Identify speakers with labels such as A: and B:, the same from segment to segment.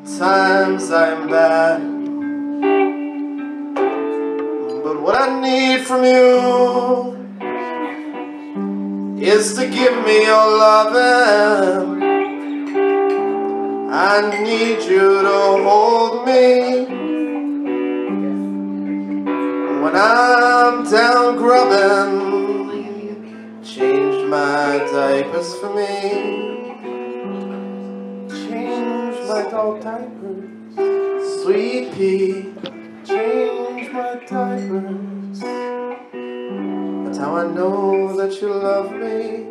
A: times I'm bad, but what I need from you is to give me your loving. I need you to hold me when I'm down grubbing. Change my diapers for me. Change my dog diapers. Sweet pea, change my diapers. That's how I know that you love me.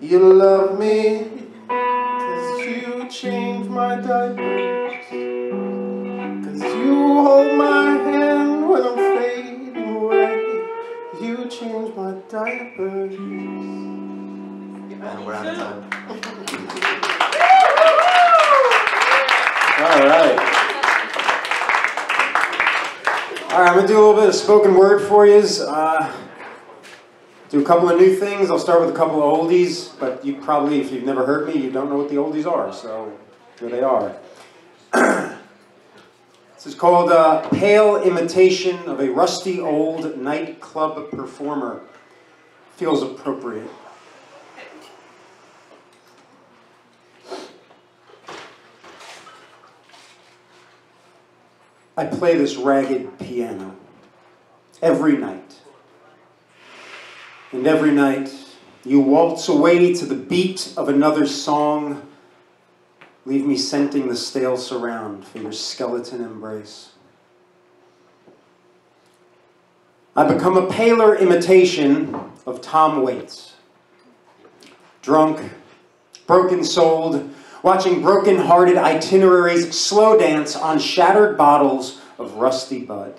A: You love me, 'cause you change my diapers. 'Cause you hold my hand when I'm fading away. You change my diapers. And we're out of time.
B: All right. All right, I'm going to do a little bit of spoken word for you. Do a couple of new things. I'll start with a couple of oldies, but you probably, if you've never heard me, you don't know what the oldies are, so here they are. This is called Pale Imitation of a Rusty Old Nightclub Performer. Feels appropriate. I play this ragged piano every night. And every night you waltz away to the beat of another song, leave me scenting the stale surround for your skeleton embrace. I become a paler imitation of Tom Waits. Drunk, broken-souled, watching broken-hearted itineraries slow dance on shattered bottles of rusty bud,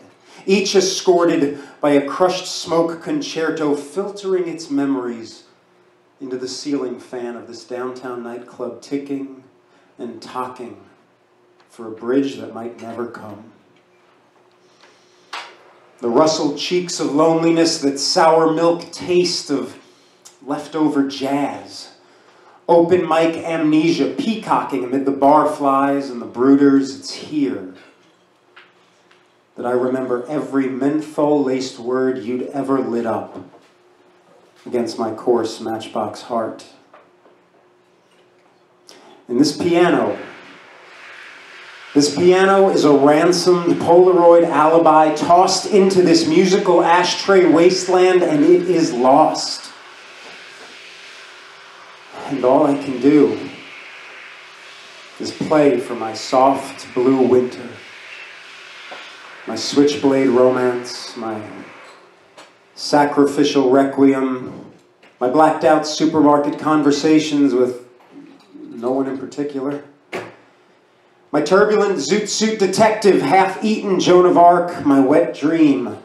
B: each escorted by a crushed smoke concerto filtering its memories into the ceiling fan of this downtown nightclub, ticking and talking for a bridge that might never come. The rustled cheeks of loneliness, that sour milk taste of leftover jazz. Open mic amnesia peacocking amid the barflies and the brooders. It's here that I remember every menthol-laced word you'd ever lit up against my coarse matchbox heart. And this piano is a ransomed Polaroid alibi tossed into this musical ashtray wasteland, and it is lost. And all I can do is play for my soft blue winter, my switchblade romance, my sacrificial requiem, my blacked out supermarket conversations with no one in particular, my turbulent zoot suit detective, half-eaten Joan of Arc, my wet dream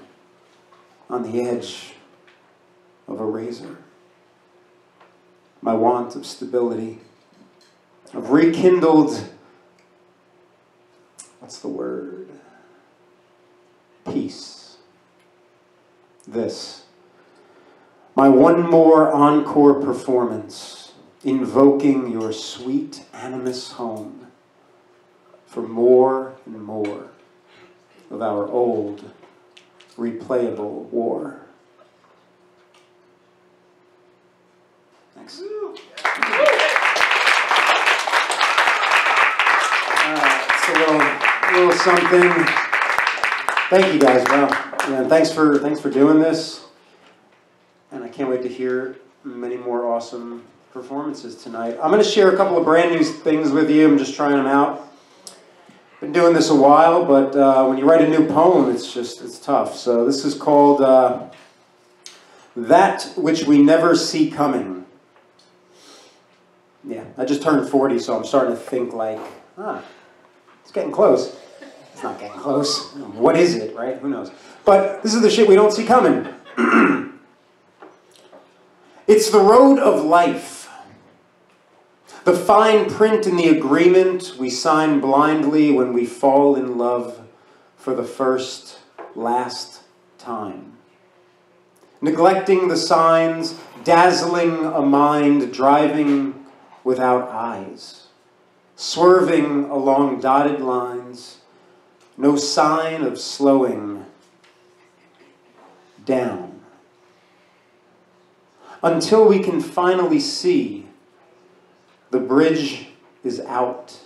B: on the edge of a razor. My want of stability, of rekindled, what's the word? Peace. This, my one more encore performance, invoking your sweet animus home for more and more of our old, replayable war. Thanks. It's a little something. Thank you guys. Wow. And thanks for doing this. And I can't wait to hear many more awesome performances tonight. I'm going to share a couple of brand new things with you. I'm just trying them out. Been doing this a while, but when you write a new poem, it's tough. So this is called That Which We Never See Coming. Yeah, I just turned 40, so I'm starting to think like, it's getting close. It's not getting close. What is it, right? Who knows? But this is the shit we don't see coming. It's the road of life. The fine print in the agreement we sign blindly when we fall in love for the first, last time. Neglecting the signs, dazzling a mind, driving without eyes. swerving along dotted lines, no sign of slowing down. Until we can finally see the bridge is out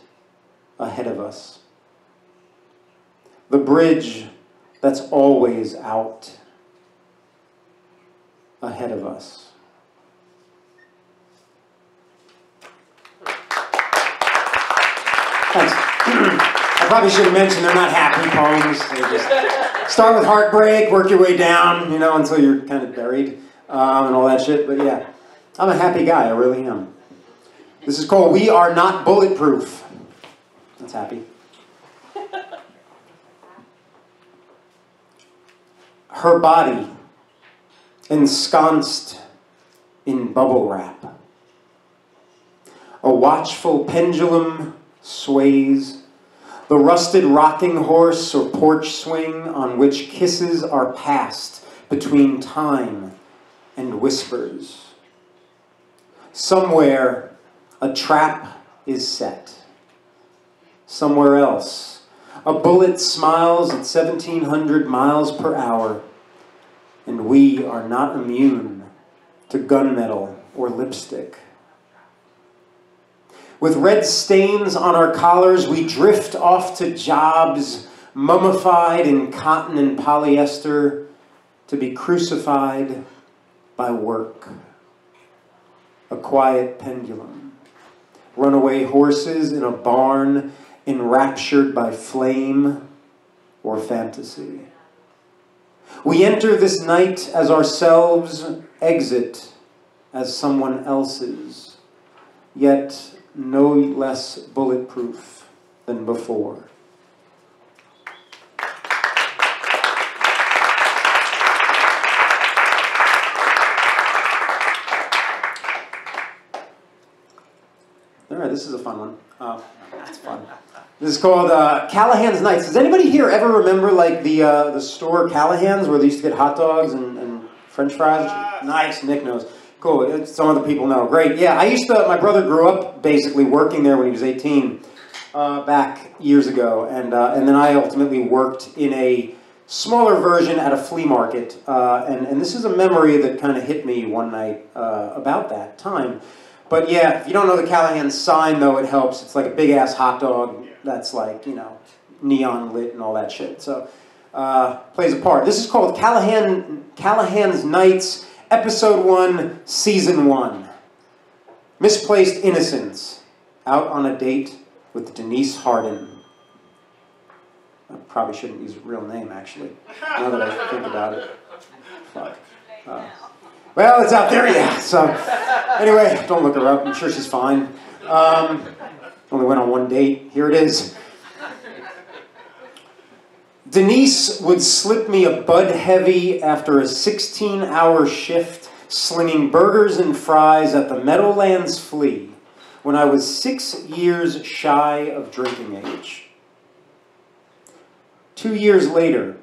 B: ahead of us. The bridge that's always out ahead of us. Thanks. I probably should have mentioned they're not happy poems. They just start with heartbreak, work your way down, you know, until you're kind of buried and all that shit. But yeah, I'm a happy guy. I really am. This is called We Are Not Bulletproof. That's happy. Her body ensconced in bubble wrap. A watchful pendulum sways, the rusted rocking horse or porch swing on which kisses are passed between time and whispers. Somewhere a trap is set. Somewhere else a bullet smiles at 1,700 miles per hour, and we are not immune to gunmetal or lipstick. With red stains on our collars, we drift off to jobs mummified in cotton and polyester to be crucified by work. A quiet pendulum. Runaway horses in a barn enraptured by flame or fantasy. We enter this night as ourselves, exit as someone else's, yet no less bulletproof than before. All right, this is a fun one. It's fun. This is called Callahan's Nights. Does anybody here ever remember like the store Callahan's where they used to get hot dogs and French fries? Nice, Nick knows. Cool, some other people know. Great, yeah, my brother grew up basically working there when he was 18 back years ago. And then I ultimately worked in a smaller version at a flea market. And this is a memory that kind of hit me one night about that time. But yeah, if you don't know the Callahan sign, though, it helps. It's like a big-ass hot dog that's like, you know, neon lit and all that shit. So, plays a part. This is called Callahan's Nights, Episode 1, Season 1. Misplaced Innocence. Out on a date with Denise Hardin. I probably shouldn't use a real name, actually, now that I think about it. Fuck. Well, it's out there, yeah. So, anyway, don't look her up. I'm sure she's fine. Only went on one date. Here it is. Denise would slip me a Bud Heavy after a 16-hour shift slinging burgers and fries at the Meadowlands Flea when I was 6 years shy of drinking age. 2 years later,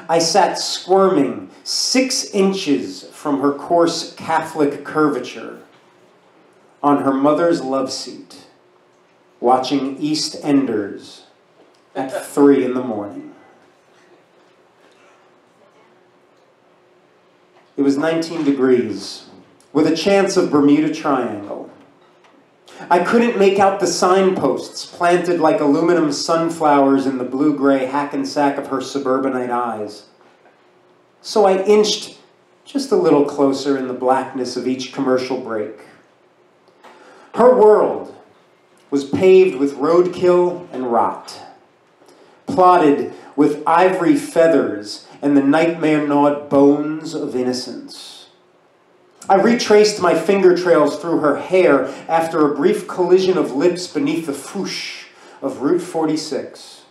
B: I sat squirming 6 inches from her coarse Catholic curvature on her mother's love seat, watching EastEnders at 3 in the morning. It was 19 degrees, with a chance of Bermuda Triangle. I couldn't make out the signposts planted like aluminum sunflowers in the blue-gray hackensack of her suburbanite eyes. So I inched just a little closer in the blackness of each commercial break. Her world was paved with roadkill and rot, plotted with ivory feathers and the nightmare-gnawed bones of innocence. I retraced my finger trails through her hair after a brief collision of lips beneath the foosh of Route 46.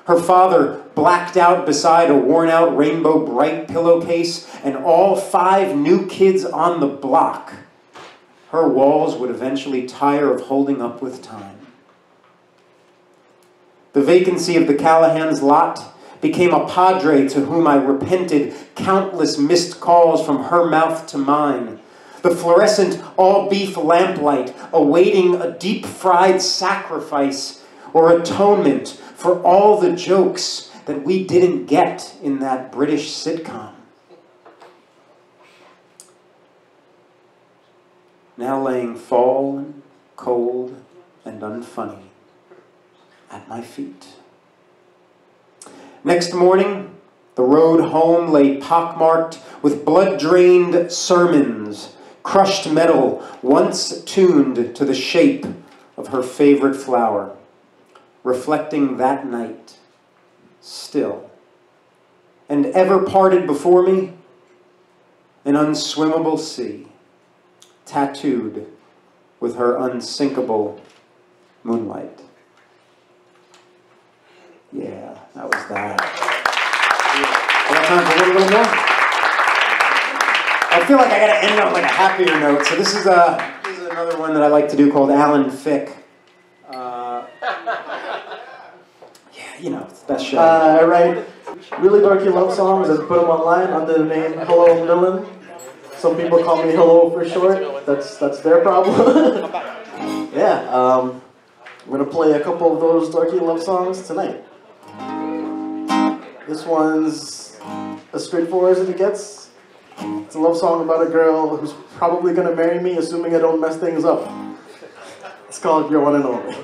B: Her father blacked out beside a worn-out Rainbow Bright pillowcase, and all 5 new kids on the block. Her walls would eventually tire of holding up with time. The vacancy of the Callahan's lot became a padre to whom I repented countless missed calls from her mouth to mine. the fluorescent all-beef lamplight awaiting a deep-fried sacrifice or atonement for all the jokes that we didn't get in that British sitcom. Now laying fallen, cold, and unfunny at my feet. Next morning, the road home lay pockmarked with blood-drained sermons, crushed metal once tuned to the shape of her favorite flower, reflecting that night, still. And ever parted before me, an unswimmable sea, tattooed with her unsinkable moonlight. Yeah, that was that. I got time for a little more? I feel like I gotta end on like a happier note, so this is another one that I like to do called Alan Fick. Yeah, you know, it's the best show.
C: I write really dorky love songs and put them online under the name Hello Millen. Some people call me Hello for short. That's their problem. Yeah, I'm gonna play a couple of those dorky love songs tonight. This one's as straightforward as it gets. It's a love song about a girl who's probably gonna marry me, assuming I don't mess things up. It's called Your One and Only.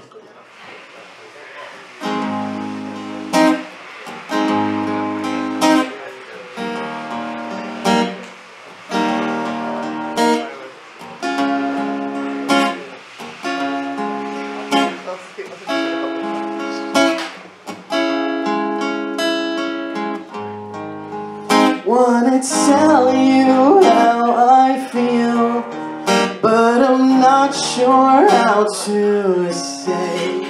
C: Wanna tell you how I feel, but I'm not sure how to say.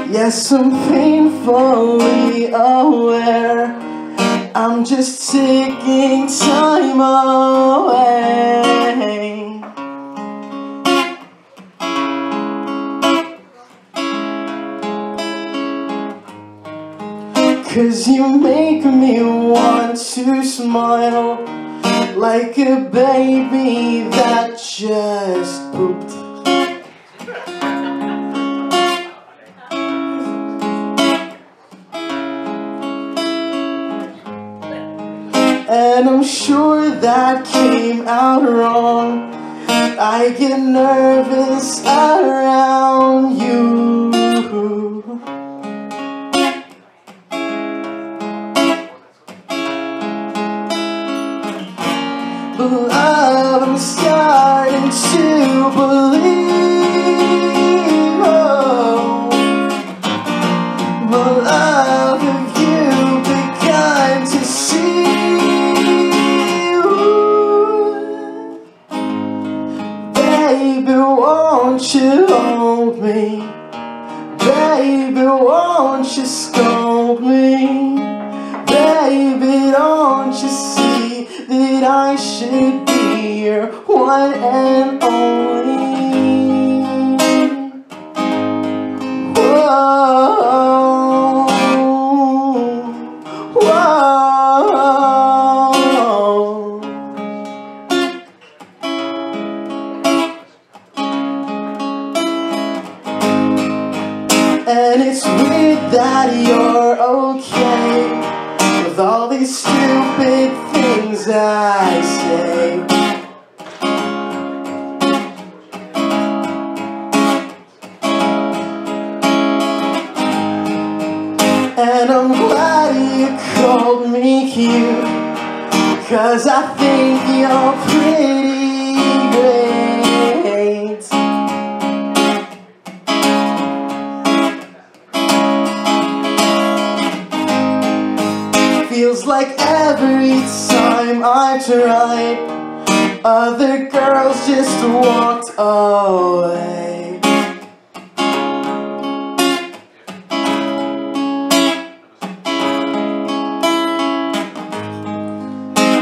C: Yes, I'm painfully aware I'm just taking time away. 'Cause you make me want to smile like a baby that just pooped. And I'm sure that came out wrong. I get nervous around you. But love, I'm starting to believe, oh. But love, have you begun to see? Ooh. Baby, won't you hold me? Baby, won't you scold me? Baby, don't you see that I should be your one and only? Whoa, whoa. And it's weird that you're okay with all these stupid things I say. And I'm glad you called me cute, 'cause I think you're pretty great. Feels like every time I tried, other girls just walked away.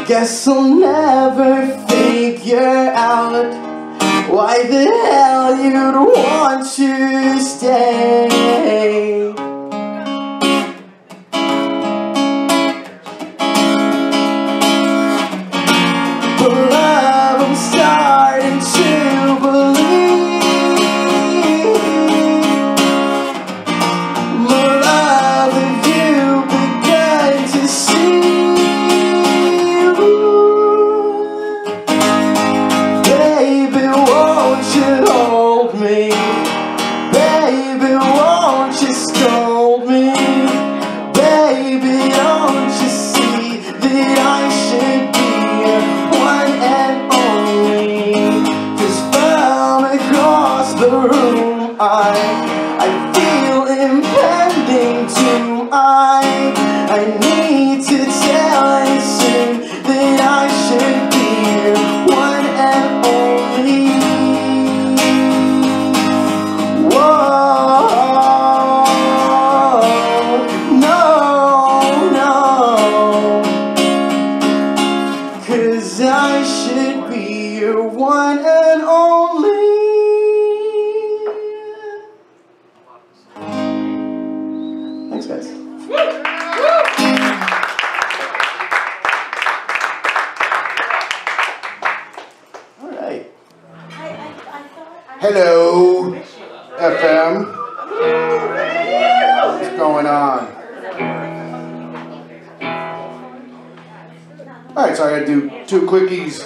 C: Guess I'll never figure out why the hell you'd want to stay. But love, I'm starting to believe. More love, have you begun to see? Baby, won't you hold me? Baby, won't you scold me? Baby, don't you see that I should be your one and only? 'Cause from across the room I feel impending doom. I need to tell you soon that I should be your one and only. Whoa, no, 'cause I should be your one and only. Thanks, guys. All right.
A: Hello, FM. What's going on? Alright, so I gotta do 2 quickies,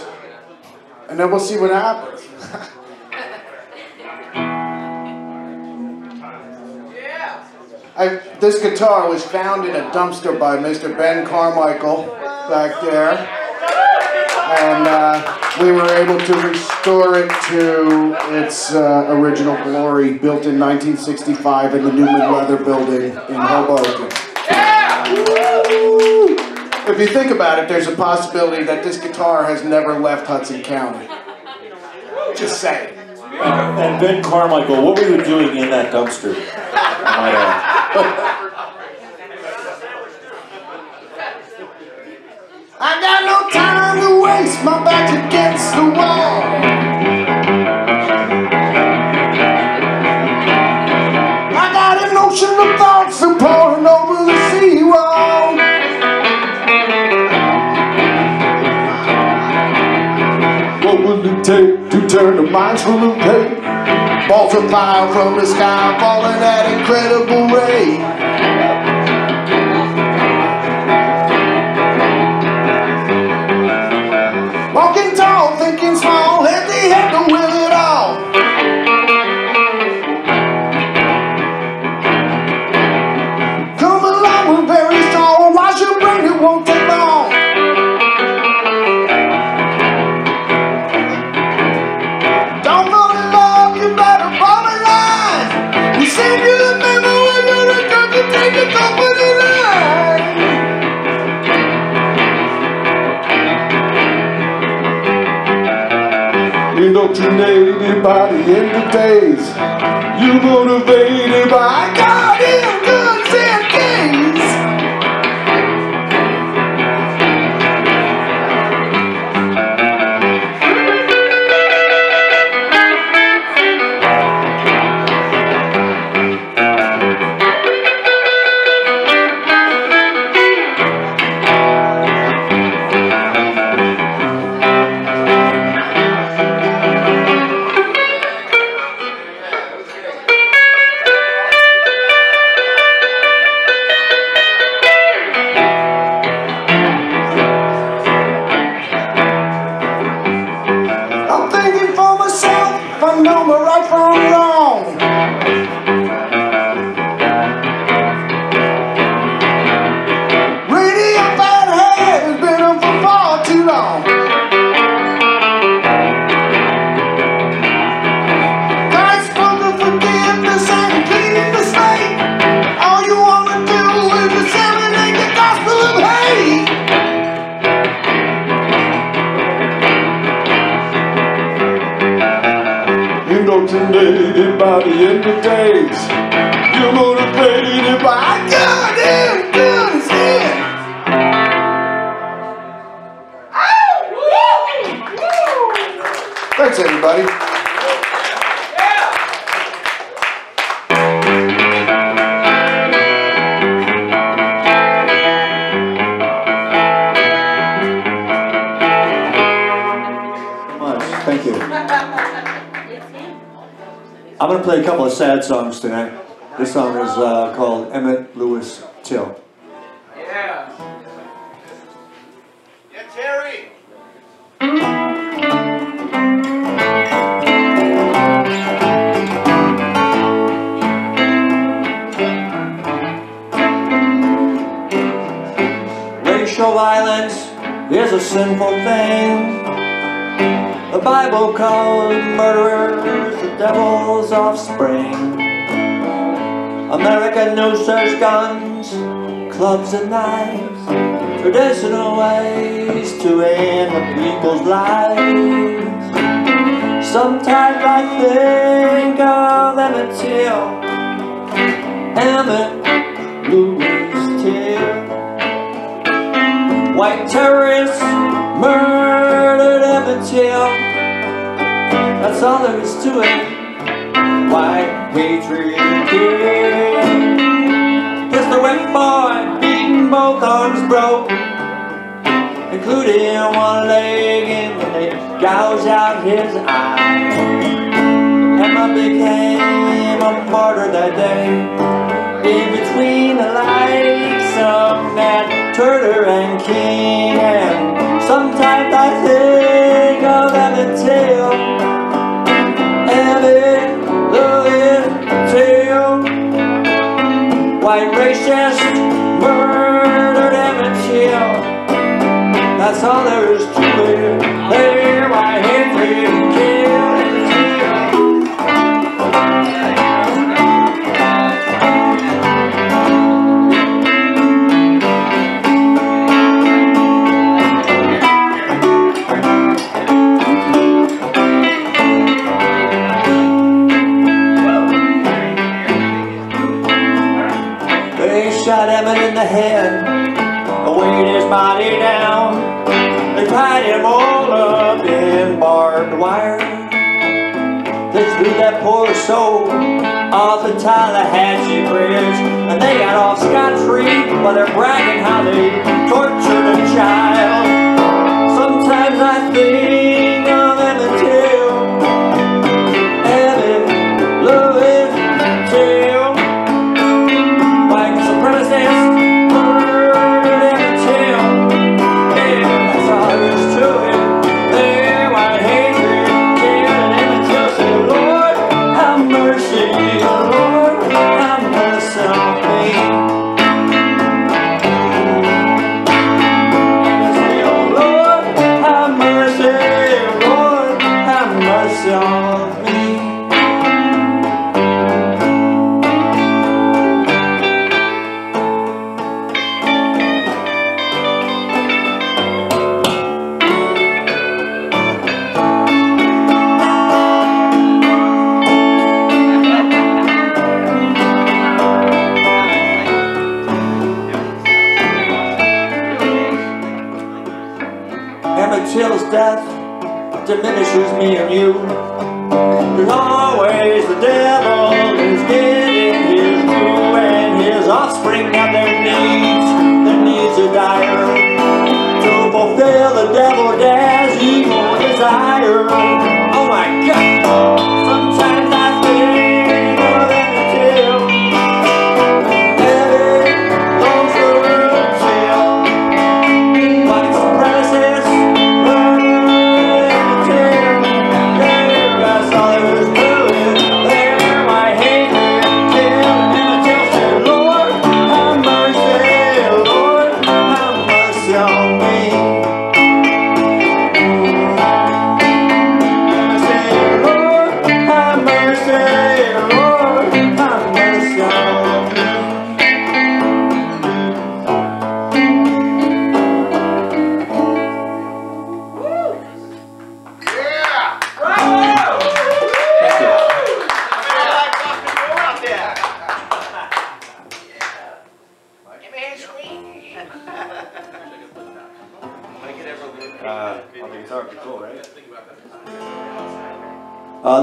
A: and then we'll see what happens. This guitar was found in a dumpster by Mr. Ben Carmichael back there, and we were able to restore it to its original glory, built in 1965 in the Newman Leather Building in Hoboken. If you think about it, there's a possibility that this guitar has never left Hudson County. Just saying.
D: And Ben Carmichael, what were you doing in that dumpster?
A: I got no time to waste, my back's against the wall. I got an ocean of thoughts that pouring over the seawall. What will it take to turn the minds full of hate? Balls of fire from the sky falling at incredible rate. Walking tall, thinking small, empty head to will it all. Come along, we're very strong. Wash your brain, it won't take long. Don't fall in love, you better fall in line. We send you the memo when you're a girl to take the company line. Indoctrinated by the end of days, you motivated by goddamn guns and gays. I know my right from wrong. Radio bad head has been up for far too long. God spoke of forgiveness and cleaning the slate. All you wanna do is disseminate the gospel of hate. Indoctrinated by the end of days, you're motivated by God and good is in. Thanks, everybody.
E: Thank you. I'm going to play a couple of sad songs tonight. This song is called Emmett Lewis Till.
F: Yeah. Yeah, Terry.
E: Racial violence is a sinful thing. The Bible calls murderers the devil's offspring. America knows such guns, clubs and knives, traditional ways to end the people's lives. Sometimes I think of Emmett Till, Emmett Lewis Till. White terrorists murdered Emmett Till. That's all there is to it. White hatred killed. Here's the whip boy, beating both arms broke, including one leg, and they gouged out his eye. Emma became a martyr that day, in between the likes of Nat Turner and King. And sometimes I think of Emmett Till, Emmett Lewis Till. White racists murdered Emmett Till. That's all there is to it. They're white hatred killed Emmett Till. Shot Emmett in the head, weighed his body down. They tied him all up in barbed wire. They threw that poor soul off the Tallahatchie Bridge, and they got off scot-free while they're bragging how they tortured a child. Sometimes I think of Emmett Till, Emmett Lewis Till. Till's death diminishes me and you. There's always the devil who's getting his due, and his offspring have their needs are dire. To fulfill the devil dad's evil desire. Oh my God! Sometimes I think of Emmett Till, Emmett Lewis Till. White supremacists.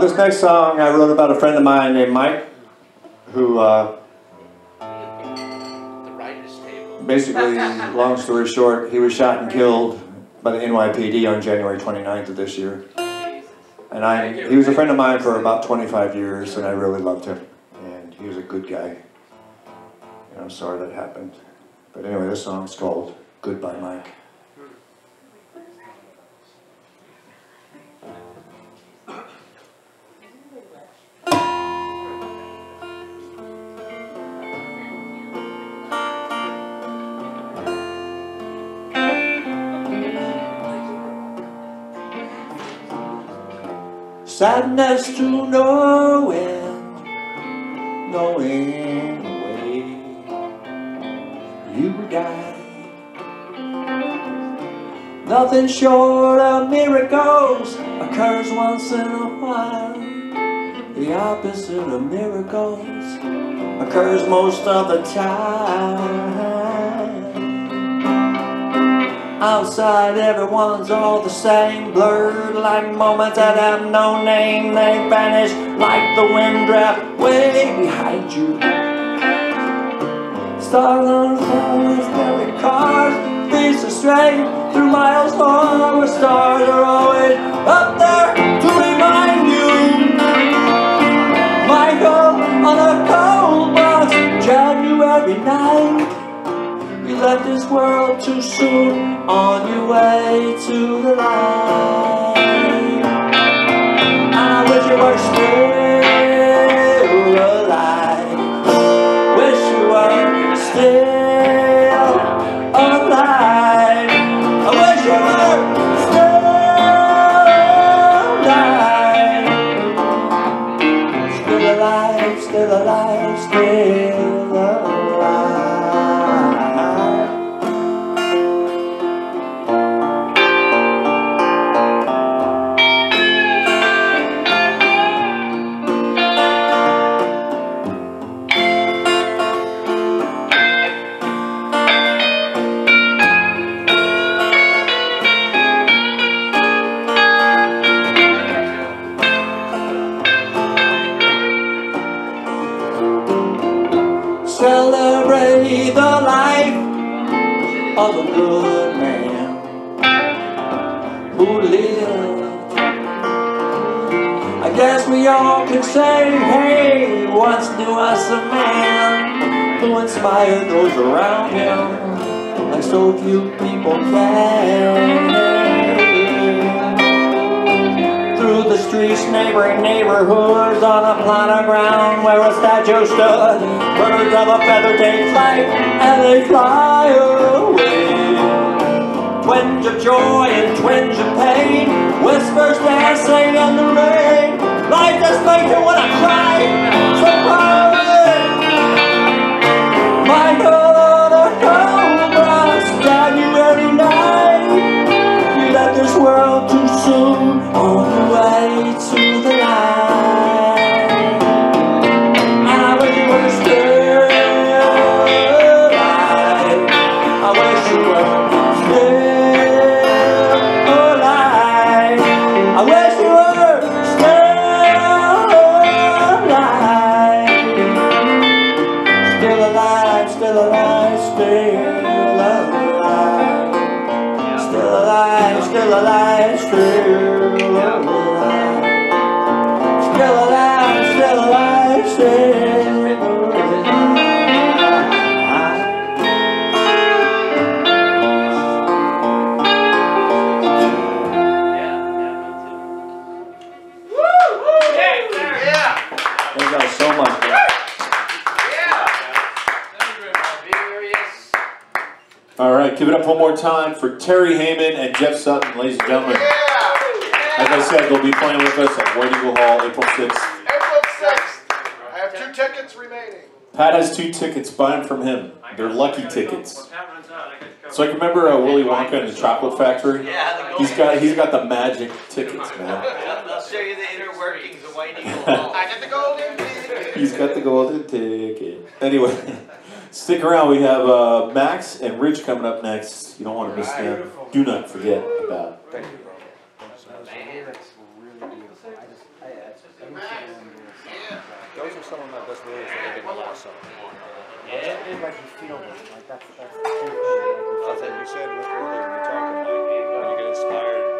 E: This next song I wrote about a friend of mine named Mike, who basically, long story short, he was shot and killed by the NYPD on January 29th of this year. And he was a friend of mine for about 25 years, and I really loved him. And he was a good guy. And I'm sorry that happened. But anyway, this song's called Goodbye, Mike. Sadness to knowing the way you died. Nothing short of miracles occurs once in a while. The opposite of miracles occurs most of the time. Outside everyone's all the same, blurred like moments that have no name. They vanish like the wind draft way behind you. Stars on the staring cars, beats are straight through miles long, where stars are always up there to remind you. Michael on a cold bus, January night. You left this world too soon, on your way to the light. I wish you were still alive. Wish you were still alive. I wish you were still alive. Still alive, still alive, still alive. Celebrate the life of a good man who lived. I guess we all can say, hey, once knew us a man who inspired those around him like so few people can. Through the streets, neighboring neighborhoods, on a plot of ground where a statue stood, birds of a feather take flight and they fly away. Twinge of joy and twinge of pain, whispers dancing in the rain. Life just makes you wanna cry, so far away. Michael on a cold bus, January night. You left this world too soon, on the way to the light. And I wish you were still alive. I wish you were still alive. I wish you were still alive. Still alive, still alive, still alive. Still alive, still alive, still alive. Still alive, still alive, still alive. Thank you guys so much.
D: All right, give it up one more time for Terry Heyman and Jeff Sutton, ladies and gentlemen. As I said, they'll be playing with us at White Eagle Hall April 6th.
A: April 6th. I have 2 tickets remaining.
D: Pat has 2 tickets. Buy them from him. They're lucky tickets. So I can remember Willy Wonka and the Chocolate Factory.
F: Yeah,
D: He's got the magic tickets, man.
F: I'll show you the inner workings of White Eagle Hall. I got the golden ticket.
D: He's got the golden ticket. Anyway, stick around. We have Max and Rich coming up next. You don't want to miss them. Do not forget about.
G: Those are some of my best lyrics that I did in the last song. It's like you feel it. Like that's the key thing. Like you said earlier when you were talking, like when you get inspired.